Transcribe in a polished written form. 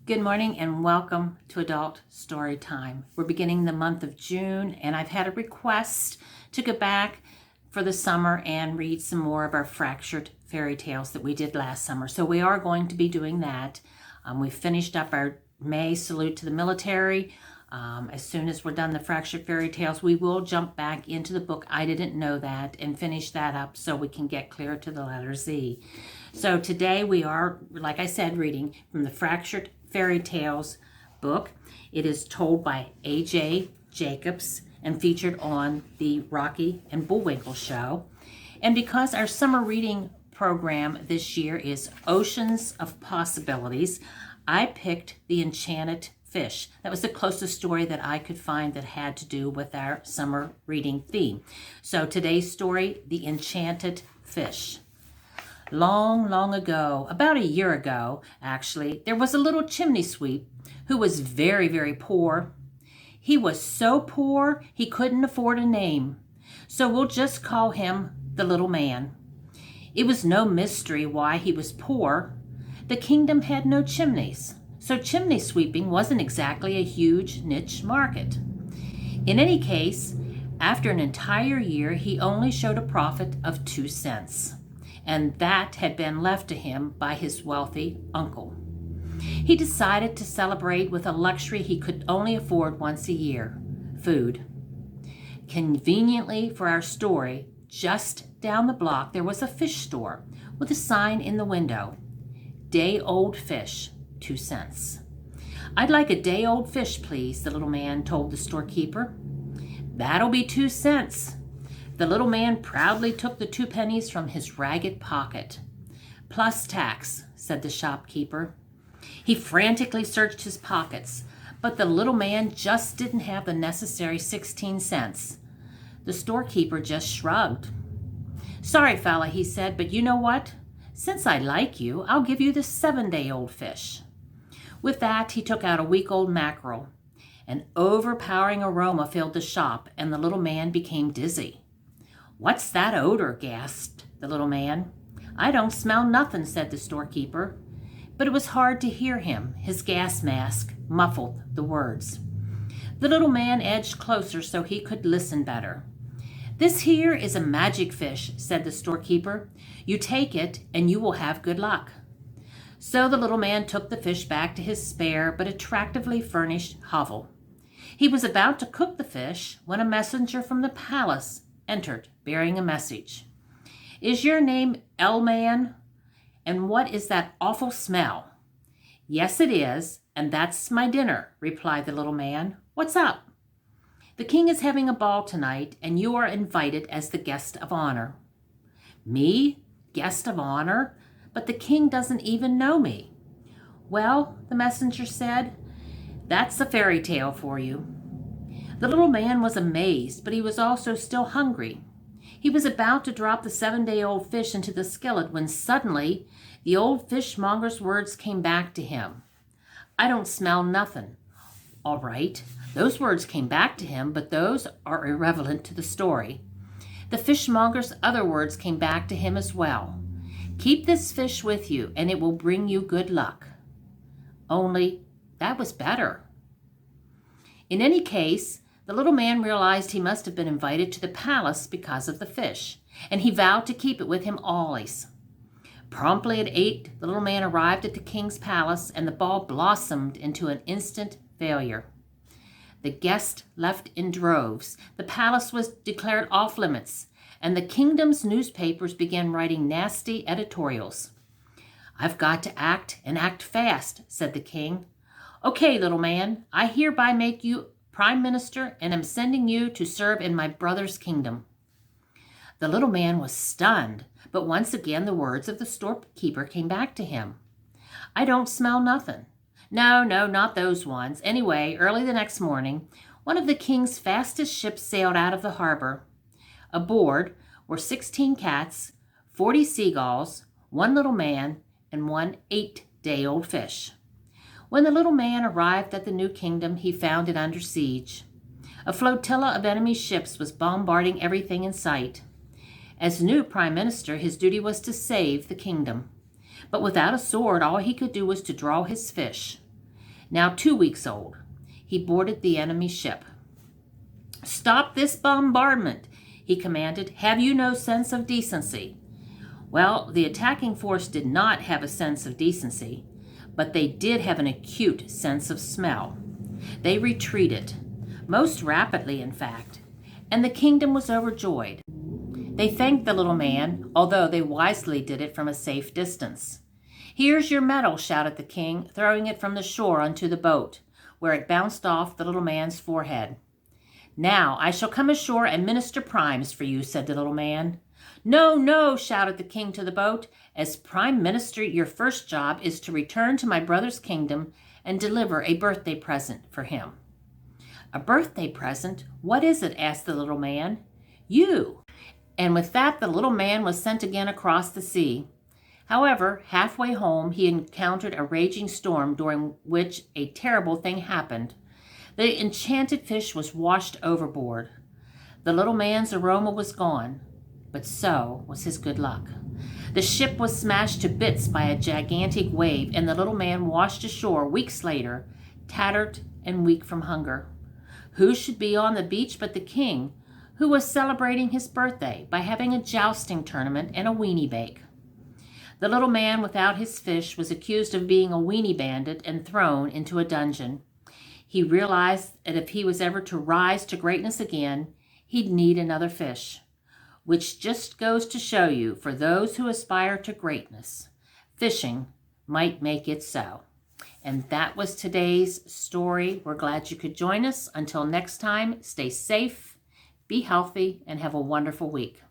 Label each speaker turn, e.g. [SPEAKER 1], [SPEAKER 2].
[SPEAKER 1] Good morning and welcome to Adult Story Time. We're beginning the month of June, and I've had a request to go back for the summer and read some more of our fractured fairy tales that we did last summer. So we are going to be doing that. We finished up our May salute to the military. As soon as we're done the fractured fairy tales, we will jump back into the book I Didn't Know That and finish that up so we can get clear to the letter Z. So today we are, like I said, reading from the Fractured Fairy Tales book. It is told by A.J. Jacobs and featured on the Rocky and Bullwinkle show. And because our summer reading program this year is Oceans of Possibilities, I picked The Enchanted Fish. That was the closest story that I could find that had to do with our summer reading theme. So today's story, The Enchanted Fish. Long, long ago, about a year ago, actually, there was a little chimney sweep who was very, very poor. He was so poor he couldn't afford a name, so we'll just call him the little man. It was no mystery why he was poor. The kingdom had no chimneys, so chimney sweeping wasn't exactly a huge niche market. In any case, after an entire year, he only showed a profit of 2 cents. And that had been left to him by his wealthy uncle. He decided to celebrate with a luxury he could only afford once a year: food. Conveniently for our story, just down the block there was a fish store with a sign in the window: Day-old fish, 2 cents. "I'd like a day-old fish, please," the little man told the storekeeper. "That'll be 2 cents. The little man proudly took the 2 pennies from his ragged pocket. "Plus tax," said the shopkeeper. He frantically searched his pockets, but the little man just didn't have the necessary 16 cents. The storekeeper just shrugged. "Sorry, fella," he said, "but you know what? Since I like you, I'll give you the 7-day-old fish." With that, he took out a week-old mackerel. An overpowering aroma filled the shop, and the little man became dizzy. "What's that odor?" gasped the little man. "I don't smell nothing," said the storekeeper. But it was hard to hear him. His gas mask muffled the words. The little man edged closer so he could listen better. "This here is a magic fish," said the storekeeper. "You take it and you will have good luck." So the little man took the fish back to his spare but attractively furnished hovel. He was about to cook the fish when a messenger from the palace entered, bearing a message. "Is your name L-Man? And what is that awful smell?" "Yes, it is, and that's my dinner," replied the little man. "What's up?" "The king is having a ball tonight, and you are invited as the guest of honor." "Me? Guest of honor? But the king doesn't even know me." "Well," the messenger said, "that's a fairy tale for you." The little man was amazed, but he was also still hungry. He was about to drop the 7-day-old fish into the skillet when suddenly the old fishmonger's words came back to him. "I don't smell nothin'." All right, those words came back to him, but those are irrelevant to the story. The fishmonger's other words came back to him as well. "Keep this fish with you, and it will bring you good luck." Only that was better. In any case, the little man realized he must have been invited to the palace because of the fish, and he vowed to keep it with him always. Promptly at 8, the little man arrived at the king's palace, and the ball blossomed into an instant failure. The guests left in droves. The palace was declared off limits, and the kingdom's newspapers began writing nasty editorials. "I've got to act, and act fast," said the king. "Okay, little man, I hereby make you Prime Minister, and am sending you to serve in my brother's kingdom." The little man was stunned, but once again the words of the storekeeper came back to him. "I don't smell nothing." No, not those ones. Anyway, early the next morning, one of the king's fastest ships sailed out of the harbor. Aboard were 16 cats, 40 seagulls, 1 little man, and 1 8-day-old fish. When the little man arrived at the new kingdom, he found it under siege. A flotilla of enemy ships was bombarding everything in sight. As new prime minister, his duty was to save the kingdom. But without a sword, all he could do was to draw his fish. now 2 weeks old. He boarded the enemy ship. "Stop this bombardment," he commanded. "Have you no sense of decency?" Well, the attacking force did not have a sense of decency, but they did have an acute sense of smell. They retreated, most rapidly in fact, and the kingdom was overjoyed. They thanked the little man, although they wisely did it from a safe distance. "Here's your medal," shouted the king, throwing it from the shore onto the boat, where it bounced off the little man's forehead. "Now I shall come ashore and minister primes for you," said the little man. "No, no," shouted the king to the boat. "As prime minister, your first job is to return to my brother's kingdom and deliver a birthday present for him." "A birthday present? What is it?" asked the little man. "You." And with that, the little man was sent again across the sea. However, halfway home, he encountered a raging storm during which a terrible thing happened. The enchanted fish was washed overboard. The little man's aroma was gone, but so was his good luck. The ship was smashed to bits by a gigantic wave, and the little man washed ashore weeks later, tattered and weak from hunger. Who should be on the beach but the king, who was celebrating his birthday by having a jousting tournament and a weenie bake. The little man without his fish was accused of being a weenie bandit and thrown into a dungeon. He realized that if he was ever to rise to greatness again, he'd need another fish, which just goes to show you, for those who aspire to greatness, fishing might make it so. And that was today's story. We're glad you could join us. Until next time, stay safe, be healthy, and have a wonderful week.